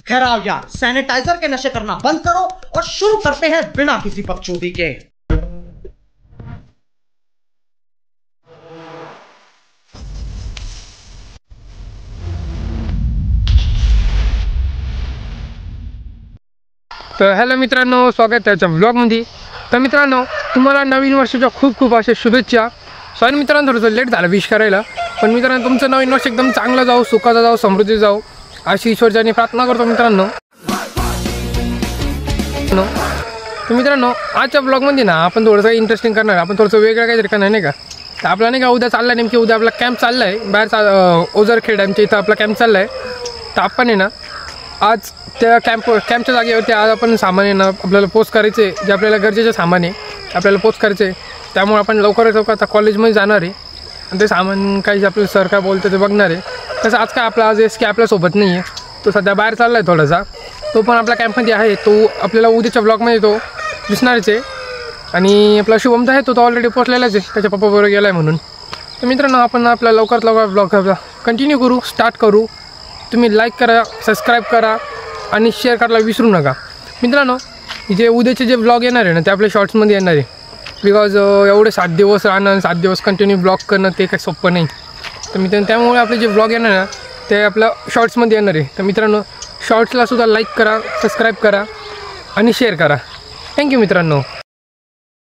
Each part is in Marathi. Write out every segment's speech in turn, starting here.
खैर यार, सैनिटाइजर के नशे करना बंद करो और शुरू करते हैं बिना किसी बकचोदी के। तर हॅलो मित्रांनो, स्वागत आहे त्याच्या ब्लॉगमध्ये। तर मित्रांनो, तुम्हाला नवीन वर्षाच्या खूप खूप अशा शुभेच्छा। सॉरी मित्रांनो, थोडंसं लेट झालं विश करायला, पण मित्रांनो तुमचं नवीन वर्ष एकदम चांगलं जाऊ, सुखाचं जाऊ, समृद्धी जाऊ अशी ईश्वरच्याने प्रार्थना करतो मित्रांनो। तर मित्रांनो, आजच्या ब्लॉगमध्ये ना आपण थोडंसं इंटरेस्टिंग करणार, आपण थोडंसं वेगळं काहीतरी करणार नाही का। तर आपला नाही का उद्या चालला आहे, नेमकी उद्या आपला कॅम्प चालला आहे बाहेर ओझरखेड आमच्या इथं आपला कॅम्प चालला आहे। तर आपण आहे ना आज त्या कॅम्पच्या जागेवरती आज आपण सामान आहे ना आपल्याला पोस्ट करायचे, जे आपल्याला गरजेचे सामान आहे आपल्याला पोस्ट करायचे। त्यामुळे आपण लवकरात आता कॉलेजमध्ये जाणार आहे आणि ते सामान काही आपलं सर काय बोलतं ते बघणार आहे। तसं आज काय आपला आज एस के आपल्यासोबत नाही आहे, तो सध्या बाहेर चालला आहे थोडासा, तो पण आपल्या कॅम्पमध्ये आहे, तो आपल्याला उद्याच्या ब्लॉगमध्ये तो दिसणारच आहे। आणि आपला शुभम आहे तो ऑलरेडी पोचलेलाच आहे, त्याच्या पप्पाबरोबर गेला आहे म्हणून। तर मित्रांनो, आपण आपला लवकरात लवकर ब्लॉग कंटिन्यू करू, स्टार्ट करू। तुम्ही लाईक करा, सबस्क्राईब करा आणि शेअर करायला विसरू नका मित्रांनो। जे उद्याचे जे ब्लॉग येणार आहे ना ते आपल्या शॉर्ट्समध्ये येणार आहे, बिकॉज एवढे 7 दिवस राहणं, 7 दिवस कंटिन्यू ब्लॉग करणं ते काही सोपं नाही। तर मित्रांनो, त्यामुळे आपले जे ब्लॉग येणार ना ते आपल्या शॉर्ट्समध्ये येणार आहे। तर मित्रांनो, शॉर्ट्सलासुद्धा लाईक करा, सबस्क्राईब करा आणि शेअर करा। थँक्यू मित्रांनो।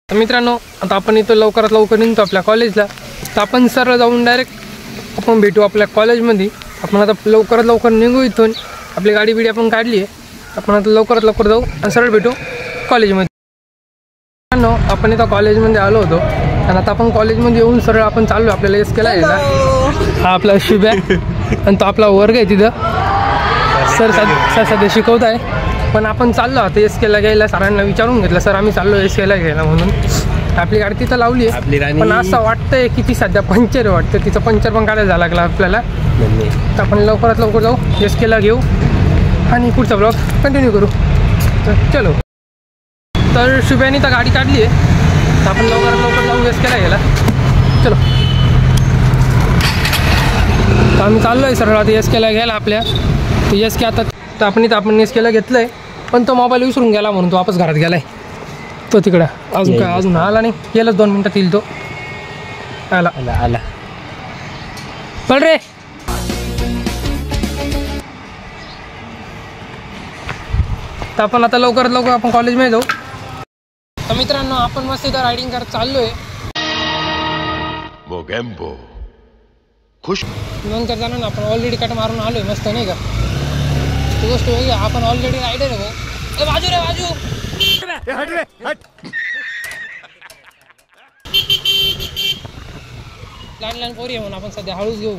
तर मित्रांनो, आता आपण इथं लवकरात लवकर निघतो आपल्या कॉलेजला। तर आपण सरळ जाऊन डायरेक्ट आपण भेटू आपल्या कॉलेजमध्ये। आपण आता लवकरात लवकर निघू इथून, आपली गाडी बिडी आपण काढली आहे, आपण आता लवकरात लवकर जाऊ आणि सरळ भेटू कॉलेजमध्ये। आपण इथं कॉलेजमध्ये आलो होतो आणि आता आपण कॉलेजमध्ये येऊन सरळ आपण चाललो आपल्याला एस केला यायला। हा आपला शुभ आहे आणि तो आपला वर्ग आहे तिथं, सर सध्या शिकवत आहे, पण आपण चाललो आता एस केला घ्यायला। सरांना विचारून घेतलं, सर आम्ही चाललो एस केला घ्यायला म्हणून। आपली गाडी तिथं लावली आहे, पण असं वाटतंय की ती सध्या पंक्चर वाटतं, तिचं पंक्चर पण काढायला जावं लागला आपल्याला। तर आपण लवकरात लवकर जाऊ, एस केला घेऊ आणि पुढचा ब्लॉग कंटिन्यू करू। तर चलो, तर शुभ्याने तर गाडी काढली आहे, तर आपण लवकरात लवकर जाऊ एस केला घ्यायला। चलो, तर आम्ही चाललो आहे सरळ आता एस केला घ्यायला आपल्या। तर एस के आता तर आपण एस केला घेतलं आहे, पण तो मोबाईल विसरून गेला म्हणून तो वापस घरात गेला आहे। तो तिकडं अजून आला नाही, गेलाच 2 मिनटात येईल तो। आला पळ रे। तर आपण आता लवकरात लवकर आपण कॉलेजमध्ये जाऊ। तर मित्रांनो, आपण मस्त इथं रायडिंग करत चाललोय। खुश नंतर जाणार ना, आपण ऑलरेडी कट मारून आलोय मस्त नाही का। ती गोष्ट वेगळी, आपण ऑलरेडी रायडर आहे भाऊ। बाजू रे बाजू, लहान लहान पोरी आहे म्हणून आपण सध्या हळूच घेऊ।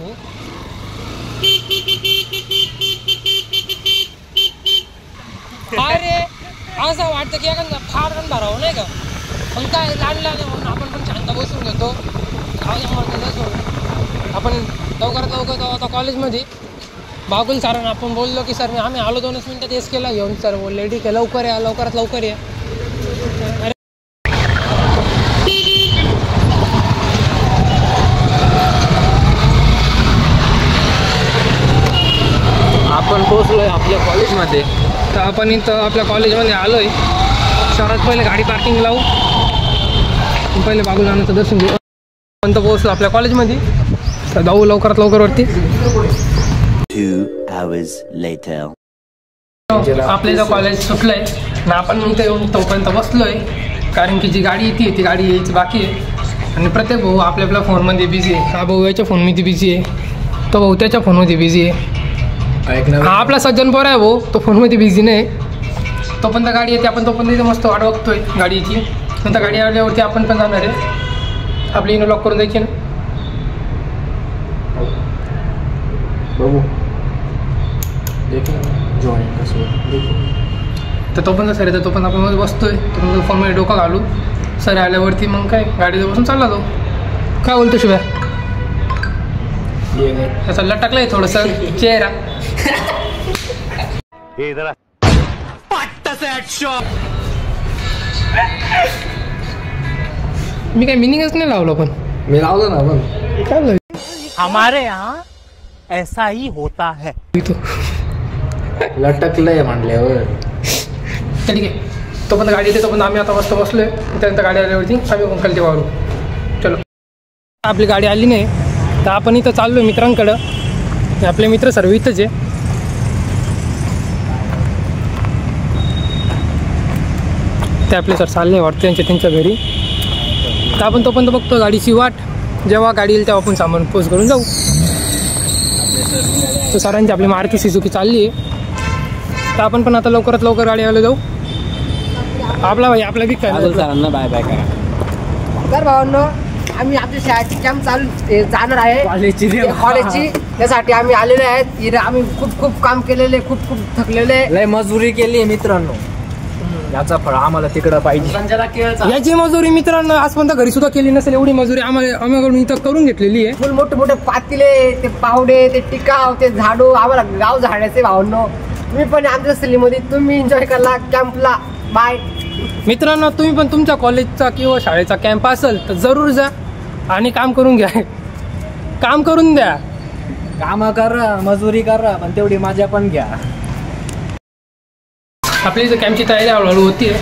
अरे असं वाटतं की एखादा फार पण भरावं नाही का, पण काय लहान लहान आहे म्हणून आपण पण शांत बसून घेतो। आपण लवकरात लवकर जाऊ आता कॉलेजमध्ये। बागुल सरांना आपण बोललो की सर आम्ही आलो 2 मिनटात एस केला घेऊन। सर बोलले ठीक आहे, लवकर या, लवकरात लवकर या। आपण पोहोचलोय आपल्या कॉलेजमध्ये। तर आपण इथं आपल्या कॉलेजमध्ये आलो आहे। शहरात पहिले गाडी पार्किंग लावू, पहिले बागुल नानाचं दर्शन घेऊ। आपण तर पोहोचलो आपल्या कॉलेजमध्ये, तर जाऊ लवकरात लवकर वरती। 2 hours later. आपलं इथं कॉलेज सुटलंय ना, आपण इथं येऊन तोपर्यंत बसलोय, कारण की जी गाडी येते ती गाडी यायची बाकी आहे। आणि प्रत्येक भाऊ आपल्या फोनमध्ये बिझी आहे। हा भाऊ याच्या फोनमध्ये बिझी आहे, तो भाऊ त्याच्या फोनमध्ये बिझी आहे। हा आपला सज्जन पोर आहे भाऊ, तो फोनमध्ये बिझी नाही। तो पण तर गाडी येते, आपण तो पण तिथे मस्त वाट बघतोय गाडीची। नंतर गाडी आल्यावरती आपण पण जाणार आहे, आपली इनो लॉक करून द्यायची ना बघू। तर तो पण सर येतो, तो पण आपण बसतोय, तो पण फोनमध्ये डोकं घालू। सर आल्यावरती मग काय गाडीवर बसून चालला तो। काय बोलतो शिव्या? त्याचा लटकलाय थोडंसं चेहरा। मी काय मिनिंगच नाही लावलं, पण मी लावलं ना। पण काय हमारे यहाँ ऐसा ही होता है। तो लटकलंय म्हणल्यावर. तर ठीक आहे, तोपर्यंत गाडी येते, तोपर्यंत आम्ही आता मस्त बसलोय. त्यानंतर गाडी आल्यावरती आम्ही खाली वारू. चलो, आपली गाडी आली नाही तर आपण इथं चाललो आहे मित्रांकडं. आपले मित्र सर्व इथंच आहे. ते आपले सर चालले वाटतं त्यांच्या घरी. तर आपण तोपर्यंत बघतो गाडीची वाट. जेव्हा गाडी येईल तेव्हा आपण सामान पोच करून जाऊ. तर सरांची आपली मारुती सुझुकी चालली आहे. तर आपण पण आता लवकरात लवकर गाडी आलं जाऊ. आपला भाई आपला बी काय सरांना बाय बाय करा. तर भावांनो, आम्ही आमच्या शाळेची कॅम्प जाणार आहे कॉलेजची. त्यासाठी आम्ही आलेले आहेत. इथे आम्ही खूप काम केलेले, खूप थकलेले, लय मजुरी केली मित्रांनो. याचा फळ आम्हाला तिकडं पाहिजे. याची मजुरी मित्रांनो आजपर्यंत घरी सुद्धा केली नसेल एवढी मजुरी आम्हाकडून इथं करून घेतलेली आहे. फुल मोठे पातीले, ते पावडे, ते टिकाव, ते झाडू, आम्हाला गाव झाडायचे. भावांनो, तुम्ही पण आमच्या सहलीमध्ये तुम्ही एन्जॉय करा कॅम्पला. बाय मित्रांनो, तुम्ही पण तुमच्या कॉलेजचा किंवा शाळेचा कॅम्प असेल तर जरूर जा आणि काम करून घ्या. काम करून द्या, काम करा, मजुरी करा, पण तेवढी मजा पण घ्या. आपली इथं कॅम्पची तयारी हळूहळू होती आहे.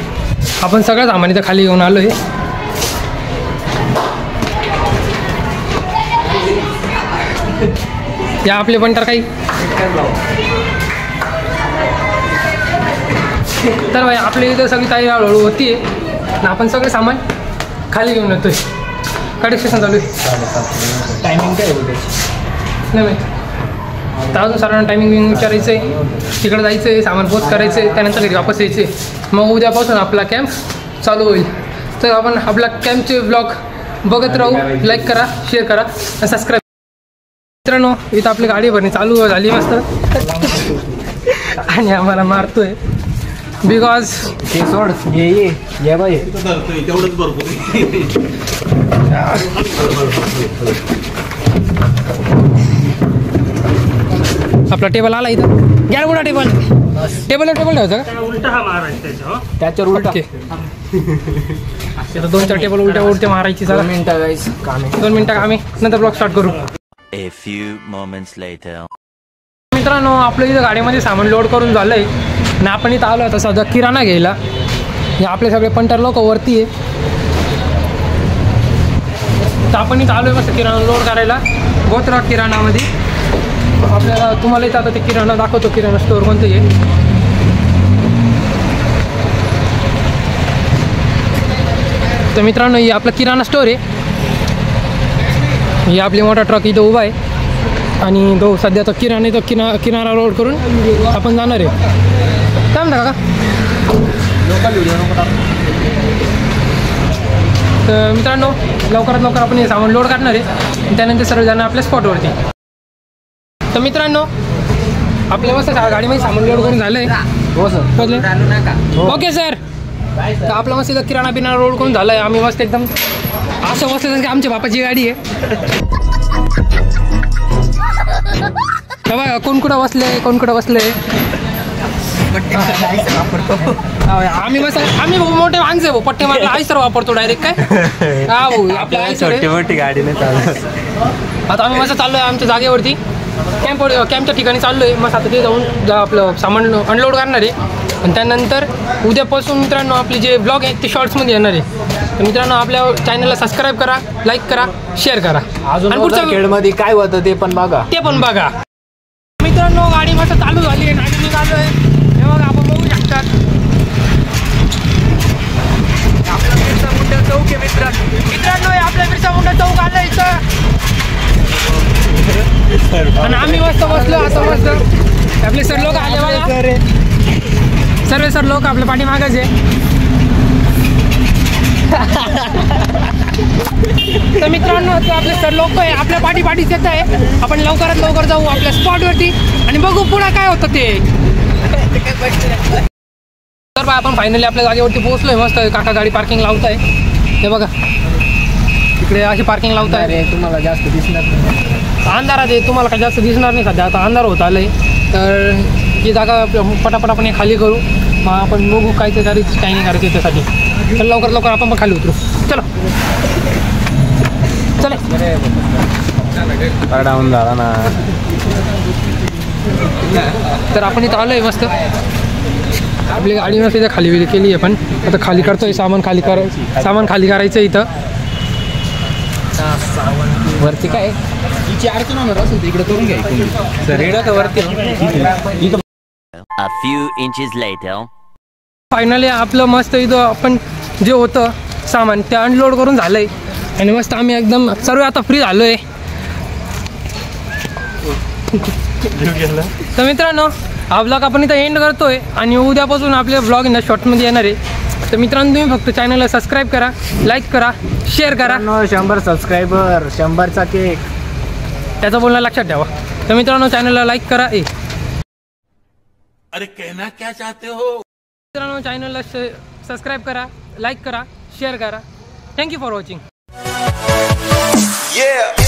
आपण सगळं सामान इथं खाली घेऊन आलो आहे. या आपले पण तर काही तर भाई आपली इथं सगळी तयारी हळूहळू होती आहे. आपण सगळे सामान खाली घेऊन येतोय. गाडी स्टेशन चालू आहे. टायमिंग काय होते नाही माहीत. तर अजून सरांना टायमिंग बिंग विचारायचं आहे. तिकडं जायचं आहे, सामान पोच करायचं आहे, त्यानंतर घरी वापस यायचे. मग उद्यापासून आपला कॅम्प चालू होईल. तर आपण आपला कॅम्पचे ब्लॉग बघत राहू. लाईक करा, शेअर करा, सबस्क्राईब. मित्रांनो, इथं आपली गाडी भरणी चालू झाली मस्त. आणि आम्हाला मारतोय बिकॉज ते सोड. ये बाई तेवढंच भरपूर. आपला टेबल आला इथं. घ्या मोठा टेबल ठेवायचा का? त्याच्यावर उलटा. आता 2-4 टेबल उलट्या मारायची. चला 2 मिनिटं गाईस, काम आहे. 2 मिनिटं आम्ही नंतर ब्लॉग स्टार्ट करू. A few moments later. मित्रांनो, आपलं इथं गाडीमध्ये सामान लोड करून झालंय आणि आपण इथं आलो आता सध्या किराणा घ्यायला. हे आपले सगळे पंटर लोक वरती आहे. तर आपण इथं आलोय मस्त किराणा लोड करायला गोत्रा किराणामध्ये. आपल्याला तुम्हाला इथं आता ते किराणा दाखवतो. किराणा स्टोअर कोणतं आहे. तर मित्रांनो, हे आपलं किराणा स्टोअर आहे. ही आपली मोठा ट्रक इथं उभा आहे आणि तो सध्या तर किनारा लोड करून आपण जाणार आहे. काय म्हणता काका? तर मित्रांनो, लवकरात लवकर आपण हे सामान लोड करणार आहे. त्यानंतर सर्व जाणार आपल्या स्पॉटवरती. तर मित्रांनो, आपल्या मस्त गाडीमध्ये सामान लोड करून झालं आहे. हो सर. Okay sir. तर आपला मस्त इथं किराणा लोड करून झालं आहे. आम्ही मस्त एकदम असं बसलं की आमच्या बापाची गाडी आहे. बघा कोण कुठं बसले. आम्ही भाऊ मोठे माणसं आहे भाऊ. पट्टे मारला आयसर वापरतो डायरेक्ट. काय हा भाऊ, आपल्या आयसर मोठी गाडी नाही चालत. आता आम्ही मस्त चाललो आहे आमच्या जागेवरती. कॅम्पच्या ठिकाणी चाललो आहे. मस्त आता ते जाऊन आपलं सामान अनलोड करणार आहे. आणि त्यानंतर उद्यापासून मित्रांनो आपले जे ब्लॉग आहेत ते शॉर्ट्समध्ये येणार आहे. तर मित्रांनो, आपल्या चॅनलला सबस्क्राईब करा, लाईक करा, शेअर करा. अजून पुढच्या खेळमध्ये काय होतं ते पण बघा. मित्रांनो, गाडी मस्त चालू झाली आहे. गाडी निघालो आहे. हे बघा, आपण बघू शकतात. आपला बिरसा मुंडा चौक आहे मित्रांनो. हे आपल्या बिरसा मुंडा चौक आलं इथं. आणि आम्ही मस्त बसलो आता. मस्त आपले सर लोक आले बघा. सर्व सर लोक आपल्या पाठीमागच आहे. तर मित्रांनो, ते आपले सर लोक आहे आपल्या पाठीच येत आहे. आपण लवकरात लवकर जाऊ आपल्या स्पॉटवरती आणि बघू पुढे काय होतं ते. तर बा आपण फायनली आपल्या जागेवरती पोहोचलोय. मस्त काका गाडी पार्किंग लावताय. हे बघा, इकडे अशी पार्किंग लावताय. तुम्हाला जास्त दिसणार नाही. अंधारात आहे, तुम्हाला काय जास्त दिसणार नाही सध्या. आता अंधार होत आलंय. तर ही जागा पटापट आपण हे खाली करू. मग आपण बघू काय ते गाडी काय नाही करायचं त्यासाठी. तर लवकर आपण पण खाली उतरू. चला डाऊन झाला ना. तर आपण इथं आलो आहे मस्त, आपली गाडी मस्त इथं खाली केली आहे. पण आता खाली करतोय, सामान खाली करायचं इथं वरती काय तिची अडचण होणार असेल इकडे करून घ्या रेडा का वरती. A few inches later. Finally आपलं मस्त इथं आपण जे होतं सामान ते अनलोड करून झालं आहे आणि मस्त आम्ही एकदम सर्व आता फ्री झालो आहे. तर मित्रांनो हा ब्लॉग आपण इथं एंड करतोय आणि उद्यापासून आपले ब्लॉग ना शॉर्टमध्ये येणार आहे. तर मित्रांनो तुम्ही फक्त चॅनलला सबस्क्राईब करा, लाईक करा, शेअर करा. 100 सबस्क्रायबर 100चा केक त्याचं बोलणं लक्षात ठेवा. तर मित्रांनो चॅनलला लाईक करा. अरे कहना क्या चाहते हो. मित्रांनो चॅनलला सबस्क्राईब करा, लाईक करा, शेअर करा. Thank you for watching. Yeah.